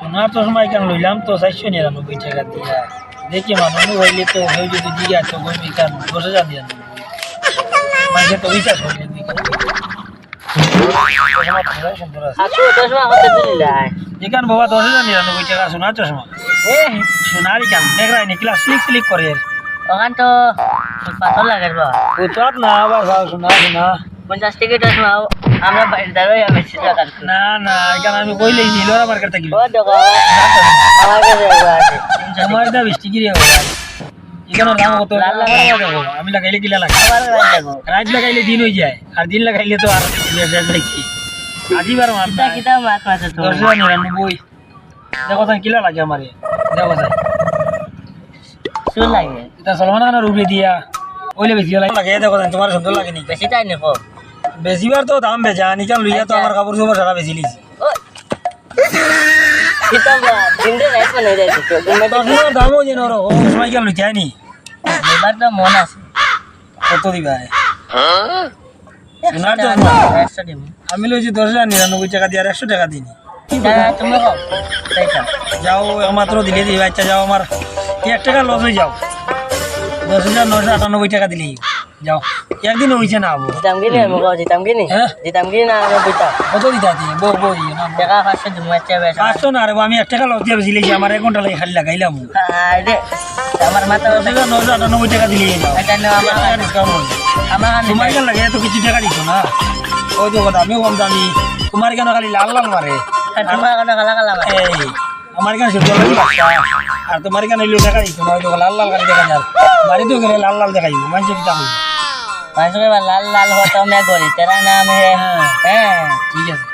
সোনার চশমা এখান লইলাম তো 499 টাকা দিয়া দেখি মানুষ হইলে তো কেউ যদি জিজ্ঞা তো বলবি কান 10,000 দিয়া মাঝে তো বিশ্বাস হইলে এখান বাবা 10,099 টাকা সোনার চশমা সোনার এখান দেখ রাই নি ক্লাস ক্লিক করে ওখান তো পাথর লাগে বা ও তো আর না আবার সোনা সোনা 50 টিকিট চশমা আমরা বাইরে দাঁড়াই বেশি টাকা না না এখানে আমি কইলেই নিল আমার কাছে কি ও দেখো আমার কাছে একবার আছে আমার দা 20 টিকিট হবে এখানে দাম কত লাল লাগাবো আমি লাগাইলে কিলা লাগে আবার লাগাবো রাত লাগাইলে দিন হয়ে যায় আর দিন লাগাইলে তো আর দেখি আজিবার মারতা কিটা মাছ মাছ তো 10,99 দেখো তাই কিলা লাগে আমারে দেখো তাই শুন লাগে এটা সলমান খানের রূপে দিয়া ওইলে বেশি লাগে দেখো তাই তোমার সুন্দর লাগে নি বেশি টাই নেবো বেশিবার তো দাম বেজা নিকাল লইয়া তো আমার কাপড় চোপড় সারা বেশি লিছি কিটা দিনতে রাইট মানে যাইছে তো তুমি তো তোমার দামও যেন রো সময় কেন লইছাই নি এবার তো মন আছে কত দিবা সোনার 100 দিম আমি লইছি 10,99 টাকা দিয়ে আর 100 টাকা দিনি তুমি কও তাইটা যাও একমাত্র দিলে দিই বাচ্চা যাও আমার 1 টাকা লস হয়ে যাও 10,998 টাকা দিলেই যাও একদিন হইছে না আবু জিতাম গিনি আমি কও জিতাম গিনি হ্যাঁ জিতাম গিনি না আমি বুঝতাম কত দিতে আছে বউ দিও না টাকা 500 দিম আচ্ছা বেশ 500 না রে আমি 1 টাকা লস দিয়ে বেশি আমার 1 ঘন্টা লাগে খালি লাগাইলাম আরে আমার মাথা 998 টাকা দিলেই যাও এটা না আমার ডিসকাউন্ট আমার তোমার কেন লাগে এত কিছু টাকা দিছো না ওই তো কথা আমিও কম দামি তোমার কেন খালি লাল লাল মারে তোমার কাছে কালা কালা এই আমার কেন শুধু লাগি বাচ্চা আর তোমার কেন এলো দেখা দিছো না ওই তো লাল লাল খালি দেখা যায় বাড়িতেও গেলে লাল লাল দেখাইব মানুষ কি দাম মানুষ লাল লাল হতো मैं गोरी तेरा नाम है হ্যাঁ हैं ঠিক আছে